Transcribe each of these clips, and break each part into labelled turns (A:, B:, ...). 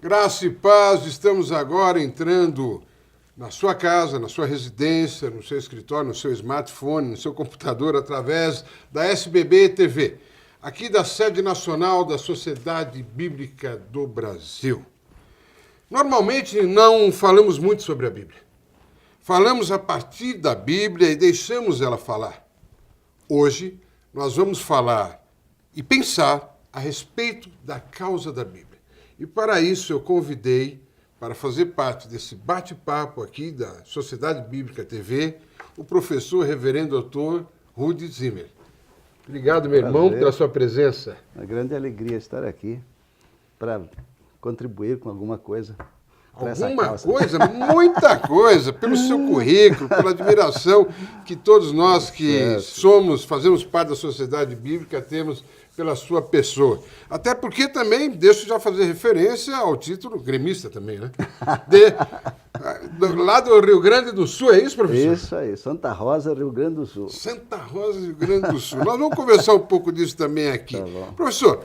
A: Graça e paz, estamos agora entrando na sua casa, na sua residência, no seu escritório, no seu smartphone, no seu computador, através da SBB TV, aqui da sede nacional da Sociedade Bíblica do Brasil. Normalmente não falamos muito sobre a Bíblia. Falamos a partir da Bíblia e deixamos ela falar. Hoje nós vamos falar e pensar a respeito da causa da Bíblia. E para isso eu convidei, para fazer parte desse bate-papo aqui da Sociedade Bíblica TV, o professor reverendo doutor Rudy Zimmer. Obrigado, meu irmão, pela sua presença.
B: Uma grande alegria estar aqui para contribuir com alguma coisa.
A: Alguma coisa? Muita coisa, pelo seu currículo, pela admiração que todos nós que fazemos parte da Sociedade Bíblica temos pela sua pessoa. Até porque também, deixo já fazer referência ao título gremista também, né? Lá do Rio Grande do Sul, é isso, professor?
B: Isso aí, Santa Rosa, Rio Grande do Sul.
A: Santa Rosa, Rio Grande do Sul. Nós vamos conversar um pouco disso também aqui.
B: Tá bom.
A: Professor,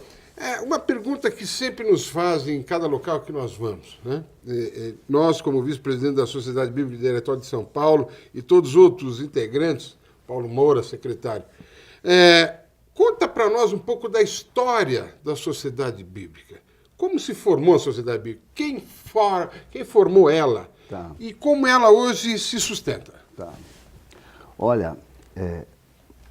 A: uma pergunta que sempre nos fazem em cada local que nós vamos, né? Nós, como vice-presidente da Sociedade Bíblica e Diretório de São Paulo, e todos os outros integrantes, Paulo Moura, secretário, conta para nós um pouco da história da Sociedade Bíblica. Como se formou a Sociedade Bíblica? Quem formou ela?
B: Tá.
A: E como ela hoje se sustenta?
B: Tá. Olha,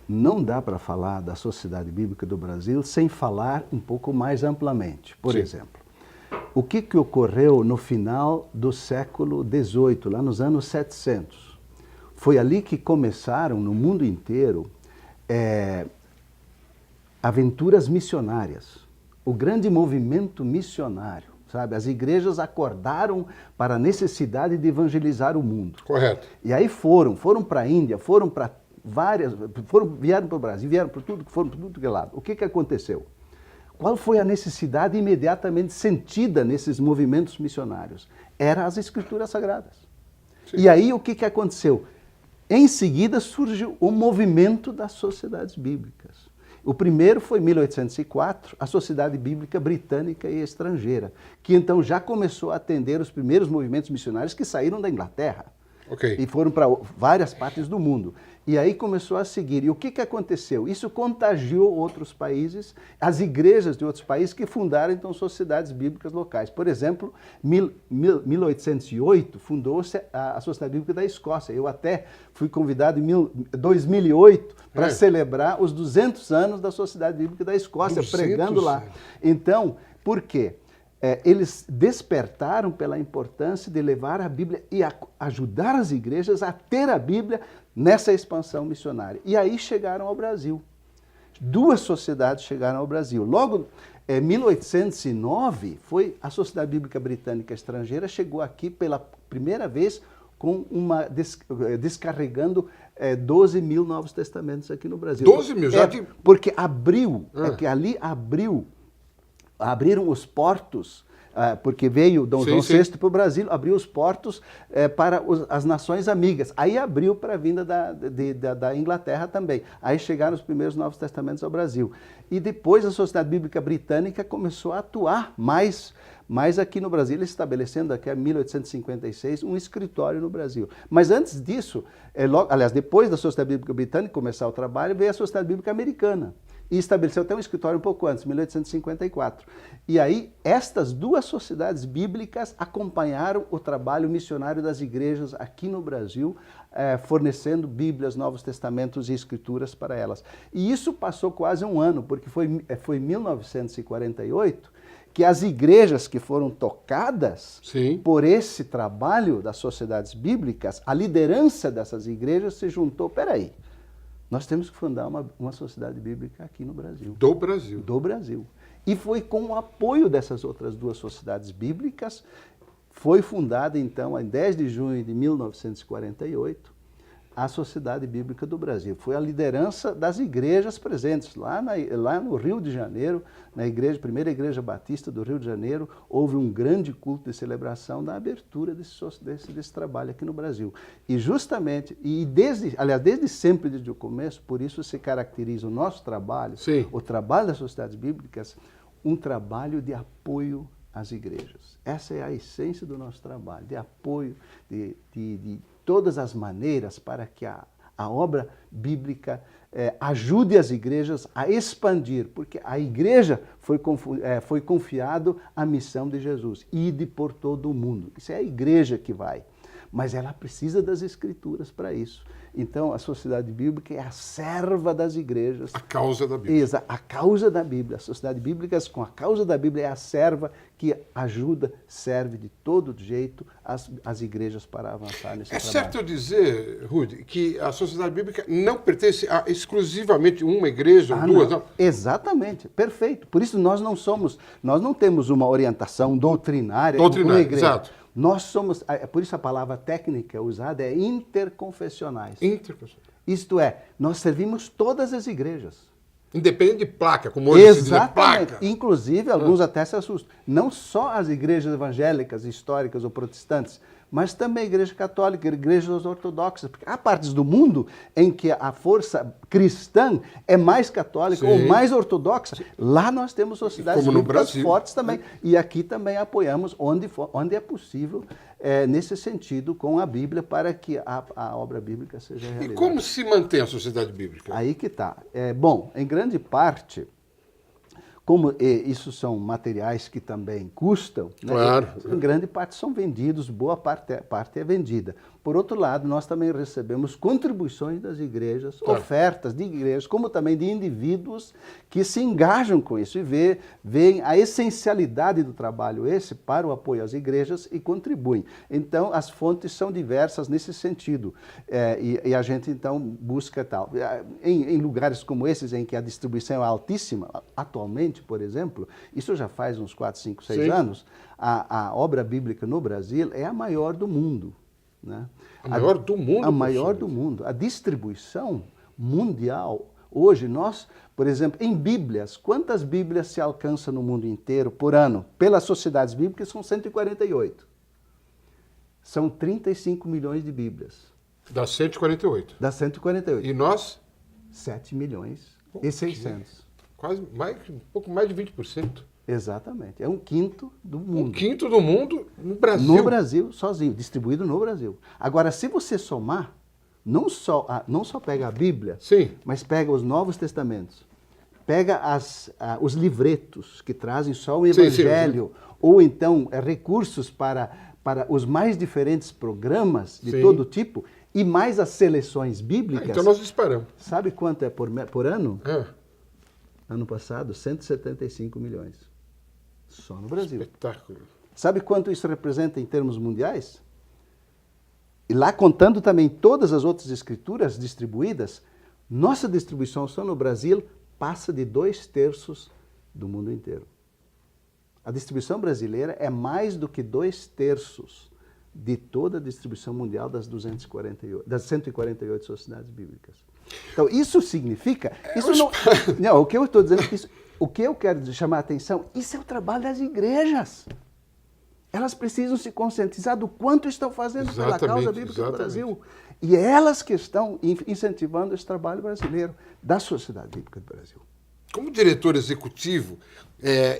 B: não dá para falar da Sociedade Bíblica do Brasil sem falar um pouco mais amplamente. Por exemplo, o que ocorreu no final do século XVIII, lá nos anos 700? Foi ali que começaram, no mundo inteiro, aventuras missionárias, o grande movimento missionário, sabe? As igrejas acordaram para a necessidade de evangelizar o mundo.
A: Correto.
B: E aí foram para a Índia, vieram para o Brasil, vieram para tudo, foram para tudo que é lado. O que aconteceu? Qual foi a necessidade imediatamente sentida nesses movimentos missionários? Eram as Escrituras Sagradas. Sim. E aí o que aconteceu? Em seguida surgiu o movimento das sociedades bíblicas. O primeiro foi em 1804, a Sociedade Bíblica Britânica e Estrangeira, que então já começou a atender os primeiros movimentos missionários que saíram da Inglaterra.
A: Okay.
B: E foram para várias partes do mundo. E aí começou a seguir. E o que aconteceu? Isso contagiou outros países, as igrejas de outros países que fundaram então sociedades bíblicas locais. Por exemplo, em 1808 fundou-se a Sociedade Bíblica da Escócia. Eu até fui convidado em 2008 para celebrar os 200 anos da Sociedade Bíblica da Escócia, pregando lá. Então, por quê? Eles despertaram pela importância de levar a Bíblia e ajudar as igrejas a ter a Bíblia nessa expansão missionária. E aí chegaram ao Brasil. Duas sociedades chegaram ao Brasil. Logo, em 1809, foi a Sociedade Bíblica Britânica Estrangeira chegou aqui pela primeira vez com descarregando 12 mil Novos Testamentos aqui no Brasil.
A: 12 mil?
B: Porque abriu, que ali abriram os portos, porque veio Dom João VI para o Brasil, abriu os portos para as nações amigas. Aí abriu para a vinda da Inglaterra também. Aí chegaram os primeiros Novos Testamentos ao Brasil. E depois a Sociedade Bíblica Britânica começou a atuar mais aqui no Brasil, estabelecendo aqui em 1856 um escritório no Brasil. Mas antes disso, depois da Sociedade Bíblica Britânica começar o trabalho, veio a Sociedade Bíblica Americana. E estabeleceu até um escritório um pouco antes, 1854. E aí, estas duas sociedades bíblicas acompanharam o trabalho missionário das igrejas aqui no Brasil, fornecendo Bíblias, Novos Testamentos e Escrituras para elas. E isso passou quase um ano, porque foi em 1948 que as igrejas que foram tocadas por esse trabalho das sociedades bíblicas, a liderança dessas igrejas se juntou, peraí, nós temos que fundar uma sociedade bíblica aqui no Brasil.
A: Do Brasil.
B: Do Brasil. E foi com o apoio dessas outras duas sociedades bíblicas, foi fundada então, em 10 de junho de 1948, a Sociedade Bíblica do Brasil. Foi a liderança das igrejas presentes. Lá no Rio de Janeiro, na primeira igreja batista do Rio de Janeiro, houve um grande culto de celebração da abertura desse trabalho aqui no Brasil. E justamente, desde sempre, desde o começo, por isso se caracteriza o nosso trabalho, o trabalho das sociedades bíblicas, um trabalho de apoio às igrejas. Essa é a essência do nosso trabalho, de apoio, de todas as maneiras para que a obra bíblica ajude as igrejas a expandir, porque a igreja foi confiado a missão de Jesus, ide por todo o mundo. Isso é a igreja que vai, mas ela precisa das escrituras para isso. Então, a Sociedade Bíblica é a serva das igrejas.
A: A causa da Bíblia.
B: A causa da Bíblia. A Sociedade Bíblica, com a causa da Bíblia, é a serva que ajuda, serve de todo jeito as igrejas para avançar nesse trabalho.
A: É certo eu dizer, Rudy, que a Sociedade Bíblica não pertence a exclusivamente uma igreja ou duas? Não.
B: Exatamente, perfeito. Por isso nós não temos uma orientação doutrinária. Uma igreja.
A: Exato.
B: Nós somos, por isso a palavra técnica usada é interconfessionais.
A: Interconfessionais.
B: Isto é, nós servimos todas as igrejas.
A: Independente de placa, como hoje se diz, placa.
B: Inclusive, alguns até se assustam. Não só as igrejas evangélicas, históricas ou protestantes, mas também a igreja católica, igrejas ortodoxas. Porque há partes do mundo em que a força cristã é mais católica ou mais ortodoxa. Lá nós temos sociedades bíblicas fortes também. E aqui também apoiamos onde é possível, nesse sentido, com a Bíblia, para que a obra bíblica seja realizada.
A: E como se mantém a Sociedade Bíblica?
B: Aí que está. Bom, em grande parte, como isso são materiais que também custam,
A: claro,
B: né, em grande parte são vendidos, boa parte é vendida. Por outro lado, nós também recebemos contribuições das igrejas, ofertas de igrejas, como também de indivíduos que se engajam com isso e veem a essencialidade do trabalho esse para o apoio às igrejas e contribuem. Então, as fontes são diversas nesse sentido. E a gente, então, busca tal. Em lugares como esses, em que a distribuição é altíssima, atualmente, por exemplo, isso já faz uns 4, 5, 6 anos, a obra bíblica no Brasil é a maior do mundo. Né?
A: A maior do mundo?
B: A maior do mundo. A distribuição mundial, hoje nós, por exemplo, em Bíblias, quantas Bíblias se alcança no mundo inteiro por ano? Pelas sociedades bíblicas são 148. São 35 milhões de Bíblias.
A: Das 148?
B: Das 148.
A: E nós?
B: 7 milhões e 600.
A: Quase um pouco mais de 20%.
B: Exatamente. É 1/5 do mundo.
A: 1/5 do mundo no Brasil.
B: No Brasil, sozinho, distribuído no Brasil. Agora, se você somar, não só pega a Bíblia, mas pega os Novos Testamentos, pega os livretos que trazem só o Evangelho, ou então recursos para os mais diferentes programas de todo tipo, e mais as seleções bíblicas.
A: Então nós disparamos.
B: Sabe quanto é por ano? Ano passado, 175 milhões. Só no Brasil.
A: Espetáculo.
B: Sabe quanto isso representa em termos mundiais? E lá contando também todas as outras escrituras distribuídas, nossa distribuição só no Brasil passa de 2/3 do mundo inteiro. A distribuição brasileira é mais do que 2/3 de toda a distribuição mundial das 148 sociedades bíblicas. Então, isso significa... Não, o que eu estou dizendo é que o que eu quero chamar a atenção, isso é o trabalho das igrejas. Elas precisam se conscientizar do quanto estão fazendo pela causa bíblica do Brasil. E é elas que estão incentivando esse trabalho brasileiro, da Sociedade Bíblica do Brasil.
A: Como diretor executivo,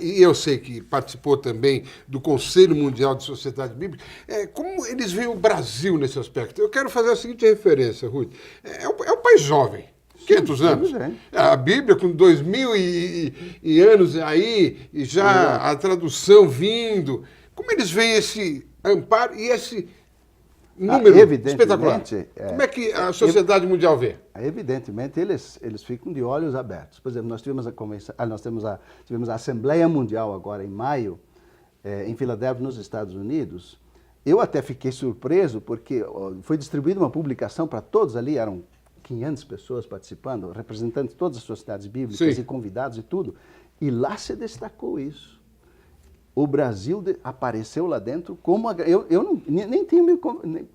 A: e eu sei que participou também do Conselho Mundial de Sociedade Bíblica, como eles veem o Brasil nesse aspecto? Eu quero fazer a seguinte referência, Ruth. É um país jovem, 500 anos. A Bíblia com 2000 e anos aí, e já a tradução vindo. Como eles veem esse amparo e esse número espetacular? Como é que a sociedade mundial vê?
B: Evidentemente, eles ficam de olhos abertos. Por exemplo, nós tivemos tivemos a Assembleia Mundial agora em maio, em Filadélfia, nos Estados Unidos. Eu até fiquei surpreso, porque foi distribuída uma publicação para todos ali, eram 500 pessoas participando, representantes de todas as sociedades bíblicas e convidados e tudo, e lá se destacou isso. O Brasil apareceu lá dentro como... Eu nem tinha me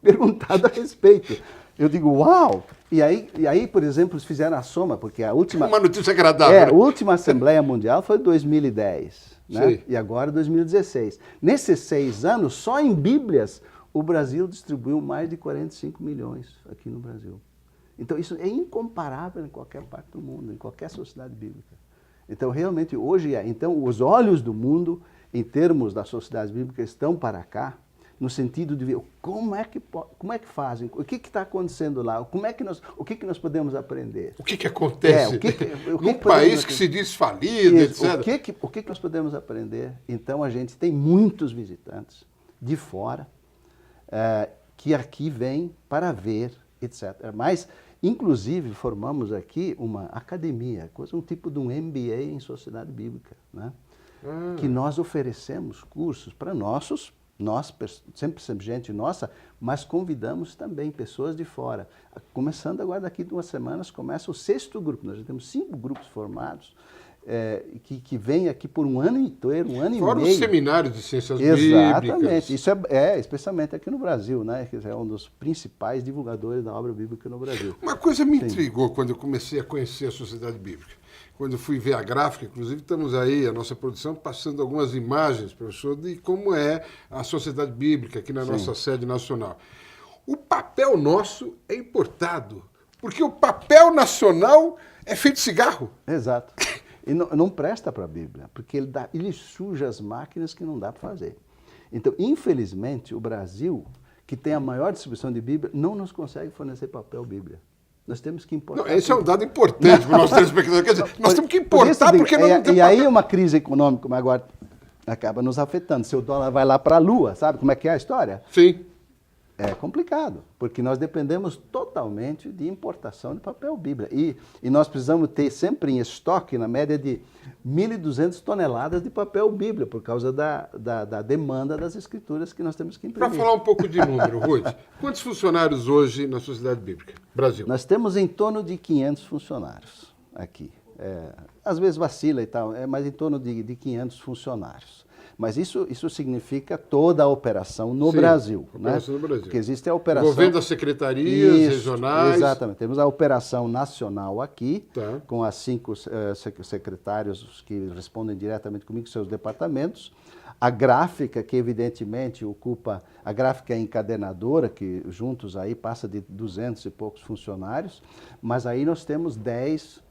B: perguntado a respeito. Eu digo, uau! E aí, por exemplo, eles fizeram a soma, porque a última...
A: Uma notícia agradável.
B: A última Assembleia Mundial foi em 2010, né? E agora 2016. Nesses 6 anos, só em Bíblias, o Brasil distribuiu mais de 45 milhões aqui no Brasil. Então, isso é incomparável em qualquer parte do mundo, em qualquer sociedade bíblica. Então, realmente, hoje, os olhos do mundo em termos da sociedade bíblica, estão para cá, no sentido de ver como é que fazem, o que está acontecendo lá, o que nós podemos aprender.
A: O que acontece num país que se diz falido, etc.
B: O que nós podemos aprender? Então, a gente tem muitos visitantes de fora que aqui vêm para ver, etc. Mas, inclusive, formamos aqui uma academia, um tipo de um MBA em sociedade bíblica, né? Que nós oferecemos cursos para nós sempre gente nossa, mas convidamos também pessoas de fora. Começando agora, daqui 2 semanas, começa o 6º grupo. Nós já temos 5 grupos formados, que vêm aqui por um ano inteiro, um ano e meio.
A: Fora os seminários de ciências bíblicas.
B: Exatamente. Isso especialmente aqui no Brasil, né? Que é um dos principais divulgadores da obra bíblica no Brasil.
A: Uma coisa me intrigou quando eu comecei a conhecer a sociedade bíblica. Quando eu fui ver a gráfica, inclusive estamos aí, a nossa produção, passando algumas imagens, professor, de como é a sociedade bíblica aqui na nossa sede nacional. O papel nosso é importado, porque o papel nacional é feito de cigarro.
B: Exato. E não presta para a Bíblia, porque ele suja as máquinas que não dá para fazer. Então, infelizmente, o Brasil, que tem a maior distribuição de Bíblia, não nos consegue fornecer papel Bíblia. Nós temos que importar.
A: Não, esse é um dado importante para o nosso telespectador. Quer dizer, nós temos que importar porque nós não temos.
B: E aí uma crise econômica, como agora, acaba nos afetando. Se o dólar vai lá para a lua, sabe como é que é a história?
A: Sim.
B: É complicado, porque nós dependemos totalmente de importação de papel Bíblia. E nós precisamos ter sempre em estoque, na média de 1.200 toneladas de papel Bíblia, por causa da demanda das escrituras que nós temos que imprimir.
A: Para falar um pouco de número, Ruth, quantos funcionários hoje na Sociedade Bíblica, Brasil?
B: Nós temos em torno de 500 funcionários aqui. Às vezes vacila e tal, mas em torno de 500 funcionários. Mas isso significa toda a operação no Brasil.
A: Operação no Brasil.
B: Porque existe a operação...
A: Envolvendo as secretarias regionais.
B: Exatamente. Temos a operação nacional aqui,
A: tá,
B: com as 5 secretários que respondem diretamente comigo, seus departamentos. A gráfica, que evidentemente ocupa... A gráfica é encadenadora, que juntos aí passa de 200 e poucos funcionários. Mas aí nós temos 10...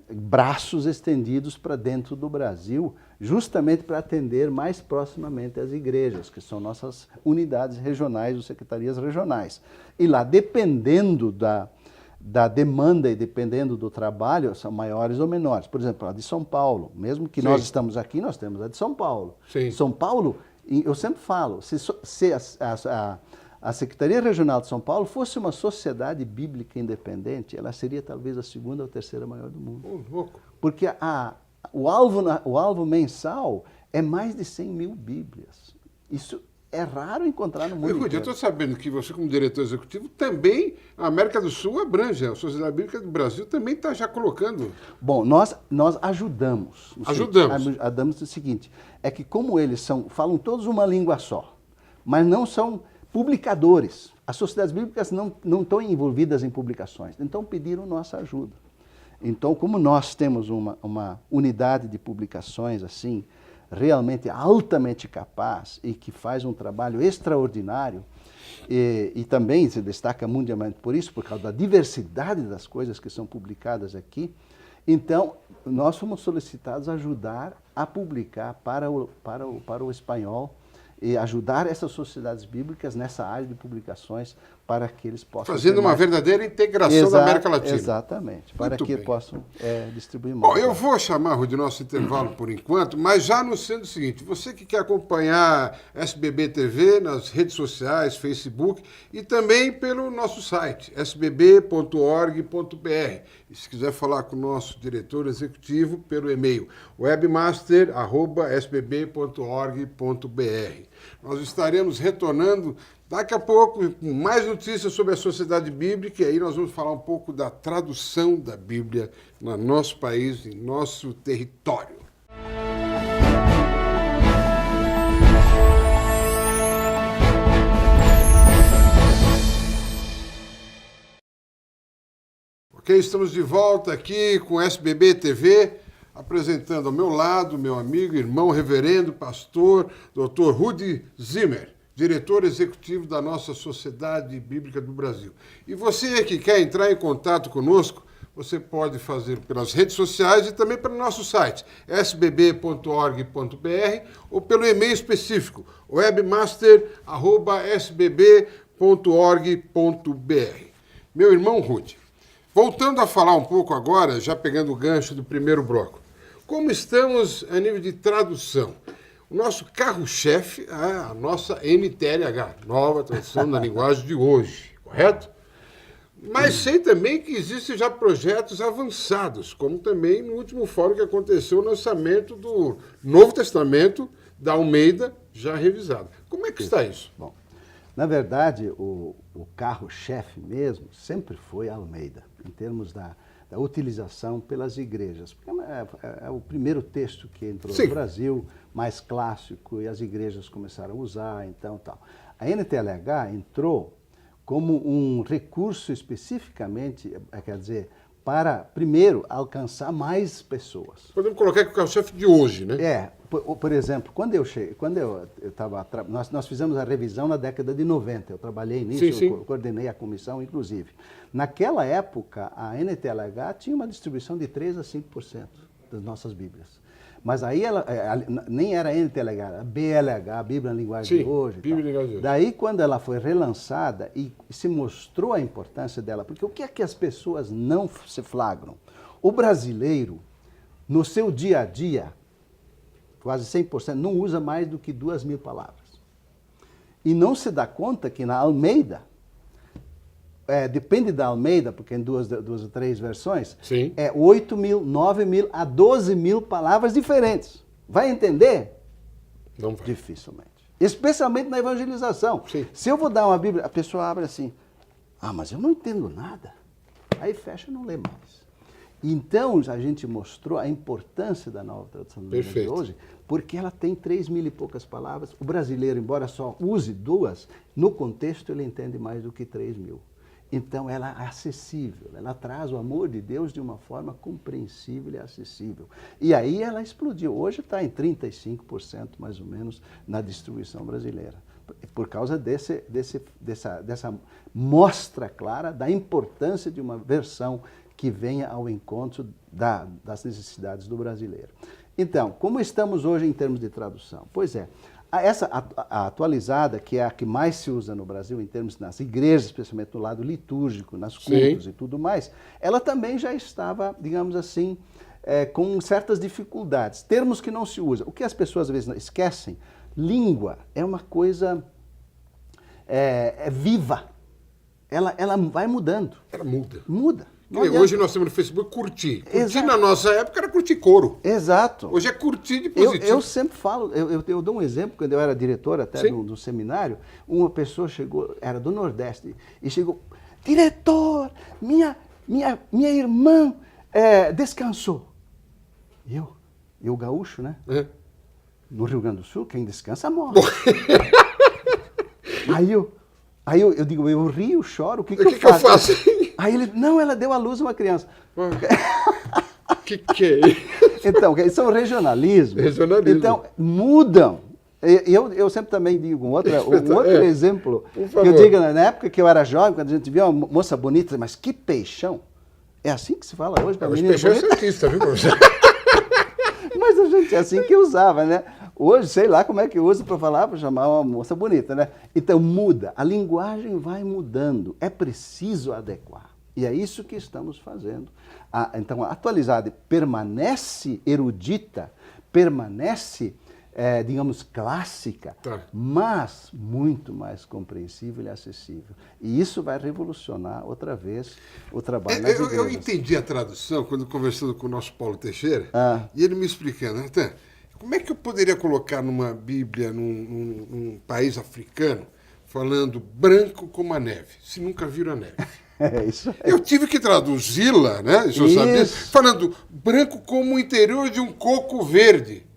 B: braços estendidos para dentro do Brasil, justamente para atender mais proximamente as igrejas, que são nossas unidades regionais, ou secretarias regionais. E lá, dependendo da demanda e dependendo do trabalho, são maiores ou menores. Por exemplo, a de São Paulo, mesmo que nós estamos aqui, nós temos a de São Paulo.
A: Sim.
B: São Paulo, eu sempre falo, se a Secretaria Regional de São Paulo fosse uma sociedade bíblica independente, ela seria talvez a 2ª ou 3ª maior do mundo.
A: Louco.
B: Porque o alvo mensal é mais de 100.000 Bíblias. Isso é raro encontrar no mundo inteiro.
A: Eu estou sabendo que você, como diretor executivo, também, a América do Sul abrange, a Sociedade Bíblica do Brasil também está já colocando.
B: Bom, nós ajudamos. Ajudamos no seguinte, é que como eles falam todos uma língua só, mas não são publicadores. As sociedades bíblicas não estão envolvidas em publicações, então pediram nossa ajuda. Então, como nós temos uma unidade de publicações assim, realmente altamente capaz e que faz um trabalho extraordinário, e também se destaca mundialmente por isso, por causa da diversidade das coisas que são publicadas aqui, então nós fomos solicitados a ajudar a publicar para o espanhol e ajudar essas sociedades bíblicas nessa área de publicações para que eles possam...
A: Fazendo uma verdadeira integração da América Latina.
B: Exatamente, para que possam distribuir mais.
A: Bom, eu vou chamar o nosso intervalo por enquanto, mas já anunciando o seguinte, você que quer acompanhar SBB TV nas redes sociais, Facebook e também pelo nosso site, sbb.org.br. E se quiser falar com o nosso diretor executivo pelo e-mail, webmaster@sbb.org.br. Nós estaremos retornando daqui a pouco com mais notícias sobre a sociedade bíblica, e aí nós vamos falar um pouco da tradução da Bíblia no nosso país, em nosso território. Ok, estamos de volta aqui com o SBB TV, apresentando ao meu lado, meu amigo, irmão, reverendo, pastor, Dr. Rudi Zimmer, diretor executivo da nossa Sociedade Bíblica do Brasil. E você que quer entrar em contato conosco, você pode fazer pelas redes sociais e também pelo nosso site, sbb.org.br, ou pelo e-mail específico, webmaster@sbb.org.br. Meu irmão Rude, voltando a falar um pouco agora, já pegando o gancho do primeiro bloco, como estamos a nível de tradução? O nosso carro-chefe é a nossa NTLH, Nova Tradução da Linguagem de Hoje, correto? Mas sei também que existem já projetos avançados, como também no último fórum que aconteceu o lançamento do Novo Testamento da Almeida, já revisado. Como é que está isso?
B: Bom, na verdade, o carro-chefe mesmo sempre foi a Almeida, em termos da utilização pelas igrejas. Porque é o primeiro texto que entrou no Brasil, mais clássico, e as igrejas começaram a usar, então tal. A NTLH entrou como um recurso especificamente, quer dizer, para, primeiro, alcançar mais pessoas.
A: Podemos colocar que o carro-chefe de hoje, né?
B: Por exemplo, quando eu estava... Nós fizemos a revisão na década de 90, eu trabalhei nisso, eu coordenei a comissão, inclusive. Naquela época, a NTLH tinha uma distribuição de 3% a 5% das nossas Bíblias. Mas aí ela nem era NTLH, era BLH, Bíblia na Linguagem de Hoje.
A: Bíblia na Linguagem de Hoje.
B: Daí, quando ela foi relançada e se mostrou a importância dela, porque o que é que as pessoas não se flagram? O brasileiro, no seu dia a dia, quase 100%, não usa mais do que 2.000 palavras. E não se dá conta que na Almeida, depende da Almeida, porque em duas ou três versões, 8.000, 9.000 a 12.000 palavras diferentes. Vai entender?
A: Não vai.
B: Dificilmente. Especialmente na evangelização. Se eu vou dar uma Bíblia, a pessoa abre assim, mas eu não entendo nada. Aí fecha e não lê mais. Então, a gente mostrou a importância da Nova Tradução da Bíblia de hoje, porque ela tem 3.000 e poucas palavras. O brasileiro, embora só use 2, no contexto ele entende mais do que 3.000. Então, ela é acessível, ela traz o amor de Deus de uma forma compreensível e acessível. E aí ela explodiu. Hoje está em 35%, mais ou menos, na distribuição brasileira. Por causa dessa mostra clara da importância de uma versão que venha ao encontro das necessidades do brasileiro. Então, como estamos hoje em termos de tradução? Pois é, a atualizada, que é a que mais se usa no Brasil, em termos nas igrejas, especialmente no lado litúrgico, nas cultos e tudo mais, ela também já estava, digamos assim, com certas dificuldades. Termos que não se usam. O que as pessoas às vezes esquecem, língua é uma coisa viva. Ela vai mudando.
A: Ela muda.
B: Muda.
A: Hoje nós temos no Facebook curtir. Curtir na nossa época era curtir couro.
B: Exato.
A: Hoje é curtir de positivo.
B: Eu sempre falo, eu dou um exemplo, quando eu era diretor até do seminário, uma pessoa chegou, era do Nordeste, e chegou, diretor, minha irmã descansou. E eu gaúcho, né? No Rio Grande do Sul, quem descansa morre. Aí eu digo, eu rio, choro, o que eu faço? Aí ele, não, ela deu à luz uma criança.
A: Que é isso?
B: Então, são regionalismos. Então, mudam. Eu sempre também digo um outro exemplo. Que eu digo, na época que eu era jovem, quando a gente via uma moça bonita, mas que peixão. É assim que se fala hoje para menina bonita?
A: Peixão é cientista, viu, professor?
B: Mas a gente é assim que usava, né? Hoje, sei lá como é que usa para falar, para chamar uma moça bonita, né? Então, muda. A linguagem vai mudando. É preciso adequar. E é isso que estamos fazendo. Então, a atualizada permanece erudita, permanece, digamos, clássica, mas muito mais compreensível e acessível. E isso vai revolucionar outra vez o trabalho nas igrejas.
A: Eu entendi a tradução quando conversando com o nosso Paulo Teixeira, e ele me explicando, Natan, como é que eu poderia colocar numa Bíblia, num país africano, falando branco como a neve, se nunca viram a neve?
B: Isso aí.
A: Eu tive que traduzi-la, né? Isso. Sabia, falando branco como o interior de um coco verde.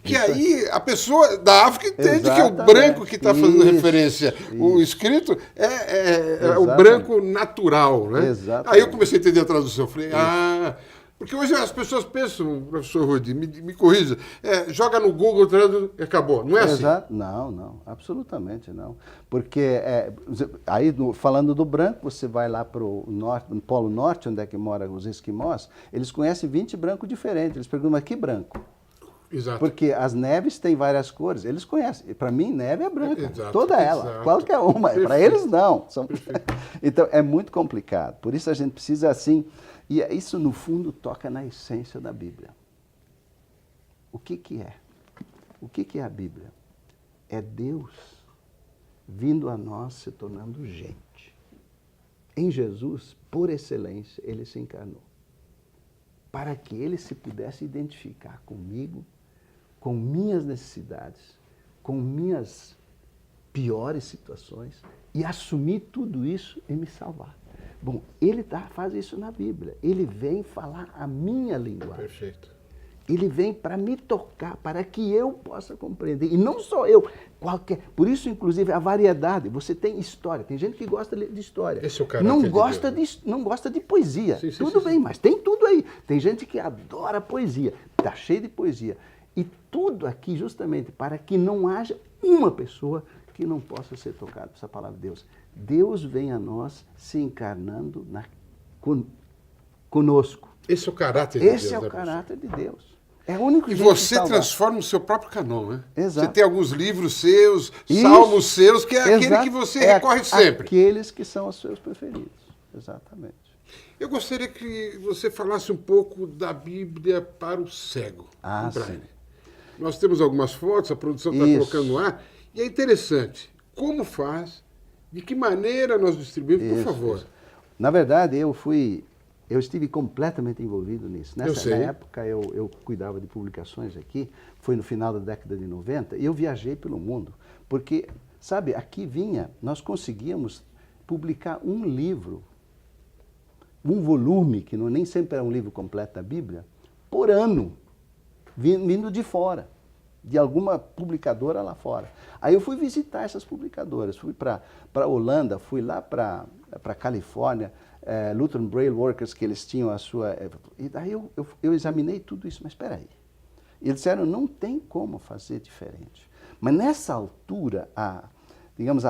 A: Que aí a pessoa da África entende que o branco que está fazendo referência, o escrito, é o branco natural, né?
B: Exatamente.
A: Aí eu comecei a entender a tradução. Falei, Porque hoje as pessoas pensam, professor Rudi, me corrija, joga no Google e acabou. Não é assim?
B: Exato. Não, absolutamente não. Porque, aí falando do branco, você vai lá para o norte, no Polo Norte, onde é que moram os esquimós, eles conhecem 20 brancos diferentes. Eles perguntam, mas que branco?
A: Exato.
B: Porque as neves têm várias cores, eles conhecem. Para mim, neve é branca,
A: Exato,
B: toda ela,
A: exato.
B: qualquer uma. Para eles, não.
A: Perfeito.
B: Então, é muito complicado. Por isso a gente precisa, assim, e isso, no fundo, toca na essência da Bíblia. O que é? O que é a Bíblia? É Deus vindo a nós se tornando gente. Em Jesus, por excelência, ele se encarnou. Para que ele se pudesse identificar comigo, com minhas necessidades, com minhas piores situações e assumir tudo isso e me salvar. Bom, ele faz isso na Bíblia. Ele vem falar a minha linguagem.
A: Perfeito.
B: Ele vem para me tocar, para que eu possa compreender. E não só eu, qualquer. Por isso, inclusive, a variedade. Você tem história. Tem gente que gosta de história.
A: Esse é o caráter
B: não gosta de poesia.
A: Sim,
B: tudo bem,
A: sim.
B: mas tem tudo aí. Tem gente que adora poesia. Está cheio de poesia. E tudo aqui justamente para que não haja uma pessoa que não possa ser tocada por essa palavra de Deus. Deus vem a nós se encarnando conosco.
A: Esse é o caráter de Deus.
B: Esse é o caráter de Deus. É o único
A: E
B: jeito de
A: você
B: salvar.
A: transforma o seu próprio canon, né?
B: Exato.
A: Você tem alguns livros seus,
B: Isso.
A: salmos seus, que é aquele
B: Exato.
A: que você recorre sempre.
B: Aqueles que são os seus preferidos. Exatamente.
A: Eu gostaria que você falasse um pouco da Bíblia para o cego.
B: Ah,
A: em braille.
B: sim.
A: Nós temos algumas fotos, a produção está
B: Isso.
A: colocando no ar, e é interessante. Como faz? De que maneira nós distribuímos? Por favor.
B: Isso. Na verdade, eu estive completamente envolvido nisso.
A: Eu sei.
B: Na época, eu cuidava de publicações aqui, foi no final da década de 90, e eu viajei pelo mundo. Porque, sabe, aqui nós conseguíamos publicar um livro, um volume, que nem sempre era um livro completo da Bíblia, por ano, vindo de fora, de alguma publicadora lá fora. Aí eu fui visitar essas publicadoras, fui para Holanda, fui lá para Califórnia, Lutheran Braille Workers, que eles tinham a sua... E daí eu examinei tudo isso, mas espera aí. E eles disseram, não tem como fazer diferente. Mas nessa altura, a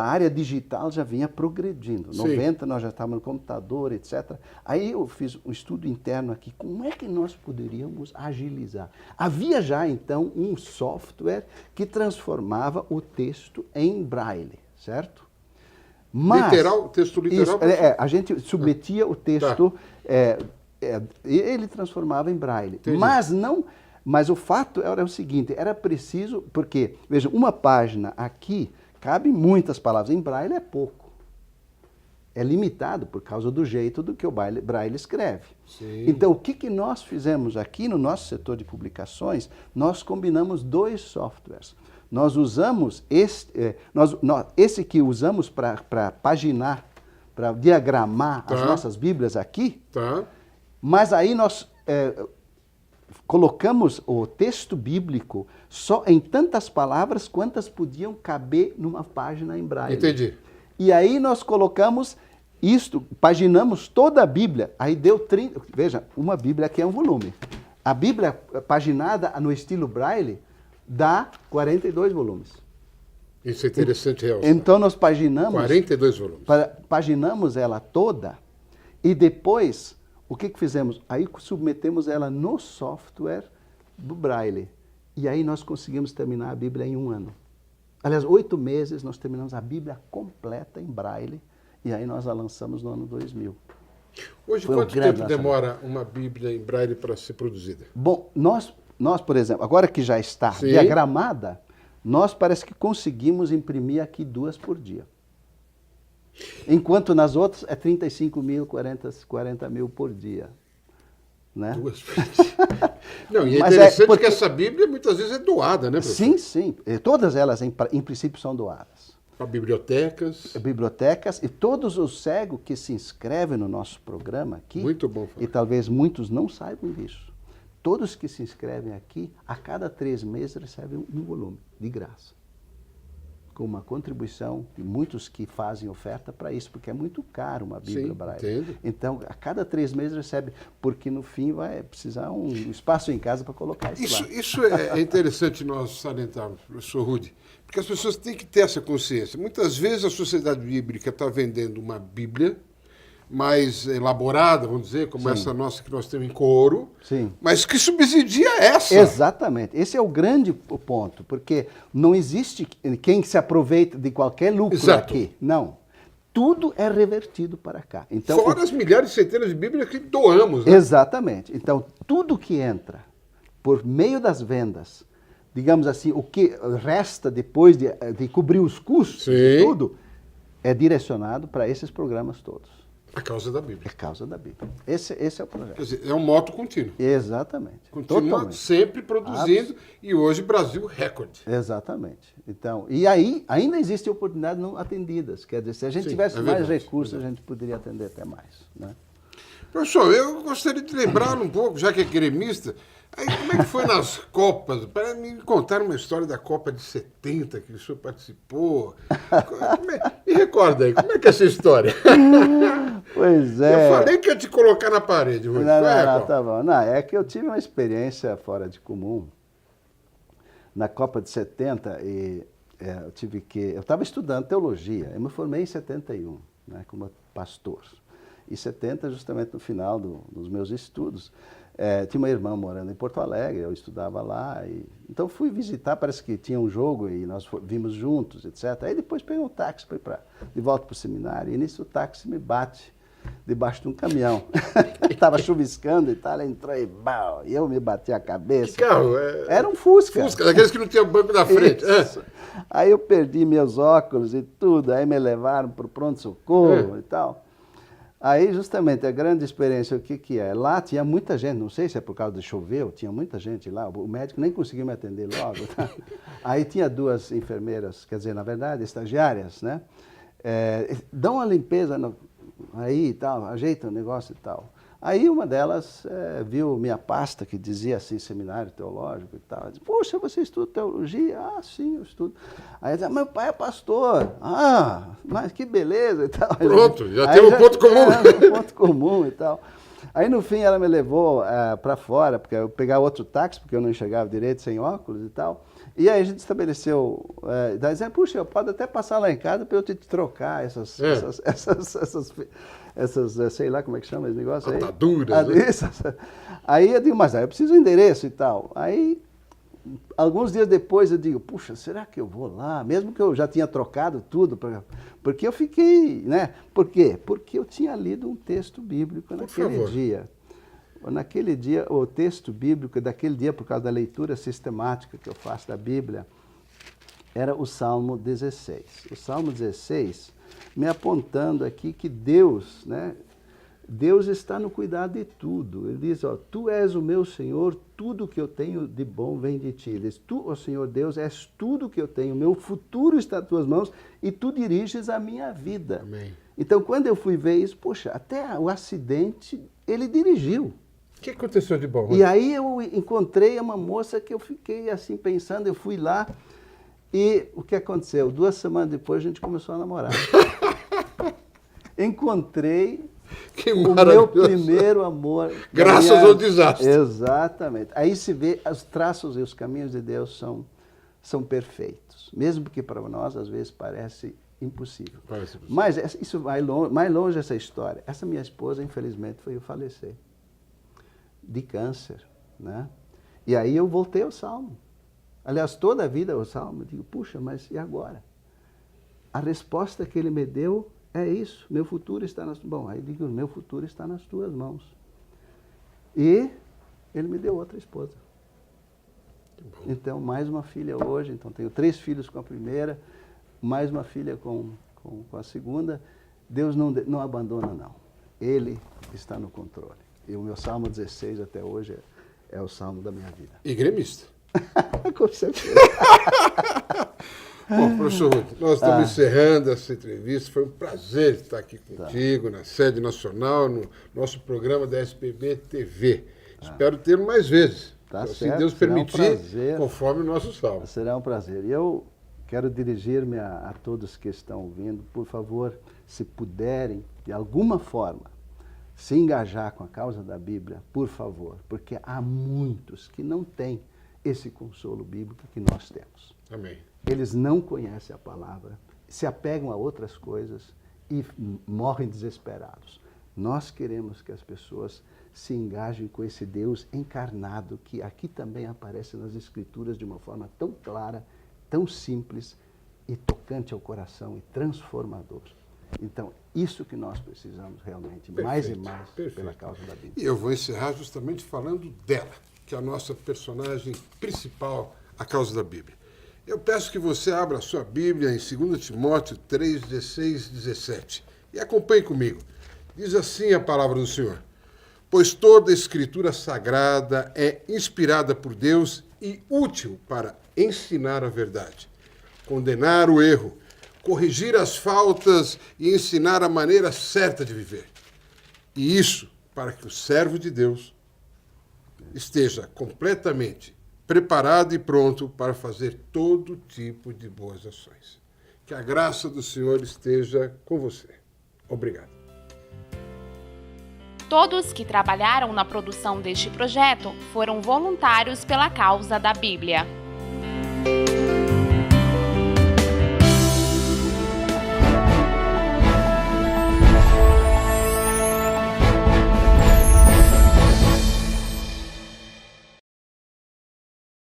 B: área digital já vinha progredindo. Em 90 nós já estávamos no computador, etc. Aí eu fiz um estudo interno aqui, como é que nós poderíamos agilizar? Havia já, então, um software que transformava o texto em braille, certo? Mas,
A: texto literal?
B: Isso, a gente submetia o texto, ele transformava em braille.
A: Entendi.
B: Mas o fato era o seguinte, era preciso, porque, veja, uma página aqui cabe muitas palavras, em braille é pouco. É limitado por causa do jeito do que o braille escreve.
A: Sim.
B: Então, o que nós fizemos aqui no nosso setor de publicações, nós combinamos 2 softwares. Nós usamos esse que usamos para paginar, para diagramar as nossas Bíblias aqui, mas aí nós colocamos o texto bíblico só em tantas palavras quantas podiam caber numa página em braille.
A: Entendi.
B: E aí nós colocamos isto, paginamos toda a Bíblia, aí deu 30... Veja, uma Bíblia aqui é um volume. A Bíblia paginada no estilo braille dá 42 volumes.
A: Isso é interessante, realmente.
B: Então nós paginamos...
A: 42 volumes.
B: Paginamos ela toda e depois, o que fizemos? Aí submetemos ela no software do braille. E aí nós conseguimos terminar a Bíblia em 1 ano. Aliás, 8 meses nós terminamos a Bíblia completa em braille e aí nós a lançamos no ano 2000.
A: Hoje, quanto tempo demora uma Bíblia em braille para ser produzida?
B: Bom, nós, por exemplo, agora que já está diagramada, nós parece que conseguimos imprimir aqui 2 por dia. Enquanto nas outras é 35 mil, 40 mil por dia. Né?
A: 2 por dia. Não, e é interessante que essa Bíblia muitas vezes é doada, né, professor?
B: Sim, sim. Todas elas, em princípio, são doadas.
A: Para bibliotecas.
B: Bibliotecas e todos os cegos que se inscrevem no nosso programa aqui.
A: Muito bom.
B: E talvez muitos não saibam disso. Todos que se inscrevem aqui, a cada 3 meses recebem um volume, de graça. com uma contribuição de muitos que fazem oferta para isso, porque é muito caro uma Bíblia Braille.
A: Entendo.
B: Então, a cada 3 meses recebe, porque no fim vai precisar um espaço em casa para colocar isso lá.
A: Isso é interessante nós salientarmos, professor Rudy, porque as pessoas têm que ter essa consciência. Muitas vezes a Sociedade Bíblica está vendendo uma Bíblia mais elaborada, vamos dizer, como essa nossa que nós temos em couro, mas que subsidia essa.
B: Exatamente. Esse é o grande ponto, porque não existe quem se aproveita de qualquer lucro aqui. Não. Tudo é revertido para cá. Então,
A: fora as milhares e centenas de Bíblias que doamos. Né?
B: Exatamente. Então, tudo que entra por meio das vendas, digamos assim, o que resta depois de cobrir os custos, tudo, é direcionado para esses programas todos.
A: A causa da Bíblia.
B: A causa da Bíblia. Esse é o projeto.
A: Quer dizer, é um moto contínuo.
B: Exatamente.
A: Continua sempre produzindo e hoje Brasil recorde.
B: Exatamente. Então, e aí ainda existem oportunidades não atendidas. Quer dizer, se a gente tivesse mais recursos, a gente poderia atender até mais. Né?
A: Professor, eu gostaria de lembrar um pouco, já que é gremista, aí, como é que foi nas Copas? Para me contar uma história da Copa de 70 que o senhor participou. Me recorda aí, como é que é essa história?
B: Pois é.
A: Eu falei que ia te colocar na parede, Rui.
B: Não, tá bom. Não, é que eu tive uma experiência fora de comum. Na Copa de 70, eu estava estudando teologia. Eu me formei em 71, né, como pastor. E 70, justamente no final dos meus estudos, tinha uma irmã morando em Porto Alegre, eu estudava lá. Então fui visitar, parece que tinha um jogo e nós vimos juntos, etc. Aí depois peguei um táxi para ir de volta para o seminário e nisso o táxi me bate debaixo de um caminhão. Estava chuviscando e tal, ela entrou e bau, e eu me bati a cabeça.
A: Que carro?
B: Era um Fusca.
A: Fusca, daqueles que não tinha banco na frente.
B: Aí eu perdi meus óculos e tudo, aí me levaram para o pronto-socorro e tal. Aí, justamente, a grande experiência, o que é? Lá tinha muita gente, não sei se é por causa de chover, tinha muita gente lá, o médico nem conseguiu me atender logo. Tá? Aí tinha 2 enfermeiras, quer dizer, na verdade, estagiárias, né? Dão uma limpeza aí e tal, ajeita o negócio e tal. Aí uma delas viu minha pasta, que dizia assim, seminário teológico e tal. Disse, poxa, você estuda teologia? Ah, sim, eu estudo. Aí ela disse, meu pai é pastor. Ah, mas que beleza e tal.
A: Pronto, já tem um ponto comum.
B: Um ponto comum e tal. Aí no fim ela me levou para fora, porque eu pegava outro táxi, porque eu não enxergava direito, sem óculos e tal. E aí a gente estabeleceu, daí dizendo, puxa, eu posso até passar lá em casa para eu te trocar essas, sei lá como é que chama esse negócio aí.
A: Ataduras.
B: Né? Aí eu digo, mas eu preciso do endereço e tal. Aí, alguns dias depois eu digo, puxa, será que eu vou lá? Mesmo que eu já tinha trocado tudo, porque eu fiquei, né? Por quê? Porque eu tinha lido um texto bíblico naquele dia. Naquele dia, o texto bíblico daquele dia, por causa da leitura sistemática que eu faço da Bíblia, era o Salmo 16. O Salmo 16 me apontando aqui que Deus, né? Deus está no cuidado de tudo. Ele diz, ó, tu és o meu Senhor, tudo que eu tenho de bom vem de ti. Ele diz, tu, ó Senhor Deus, és tudo que eu tenho, meu futuro está nas tuas mãos e tu diriges a minha vida.
A: Amém.
B: Então, quando eu fui ver isso, poxa, até o acidente ele dirigiu.
A: O que aconteceu de bom?
B: E aí eu encontrei uma moça que eu fiquei assim pensando, eu fui lá e o que aconteceu? 2 semanas depois a gente começou a namorar. Encontrei o meu primeiro amor.
A: Graças ao desastre.
B: Exatamente. Aí se vê, os traços e os caminhos de Deus são perfeitos. Mesmo que para nós às vezes parece impossível. Mas isso vai mais longe essa história. Essa minha esposa, infelizmente, foi falecer de câncer, né? E aí eu voltei ao Salmo. Aliás, toda a vida o Salmo, eu digo, puxa, mas e agora? A resposta que ele me deu é isso, meu futuro está nas... Bom, aí eu digo, meu futuro está nas tuas mãos. E ele me deu outra esposa. Então, mais uma filha hoje, então tenho 3 filhos com a primeira, mais uma filha com a segunda. Deus não abandona, não. Ele está no controle. E o meu Salmo 16 até hoje é o salmo da minha vida.
A: E gremista.
B: Com certeza.
A: Bom, professor Rudy, nós estamos encerrando essa entrevista. Foi um prazer estar aqui contigo, na sede nacional, no nosso programa da SBB TV. Espero ter mais vezes.
B: Tá
A: se
B: certo,
A: Deus permitir,
B: um
A: conforme o nosso salmo.
B: Será um prazer. E eu quero dirigir-me a todos que estão ouvindo, por favor, se puderem, de alguma forma, se engajar com a causa da Bíblia, por favor, porque há muitos que não têm esse consolo bíblico que nós temos.
A: Amém.
B: Eles não conhecem a palavra, se apegam a outras coisas e morrem desesperados. Nós queremos que as pessoas se engajem com esse Deus encarnado, que aqui também aparece nas Escrituras de uma forma tão clara, tão simples e tocante ao coração e transformador. Então, isso que nós precisamos realmente,
A: Perfeito,
B: mais e mais,
A: perfeito.
B: pela causa da Bíblia.
A: E eu vou encerrar justamente falando dela, que é a nossa personagem principal, a causa da Bíblia. Eu peço que você abra a sua Bíblia em 2 Timóteo 3, 16, 17 e acompanhe comigo. Diz assim a palavra do Senhor: pois toda a Escritura Sagrada é inspirada por Deus e útil para ensinar a verdade, condenar o erro, corrigir as faltas e ensinar a maneira certa de viver. E isso para que o servo de Deus esteja completamente preparado e pronto para fazer todo tipo de boas ações. Que a graça do Senhor esteja com você. Obrigado.
C: Todos que trabalharam na produção deste projeto foram voluntários pela causa da Bíblia.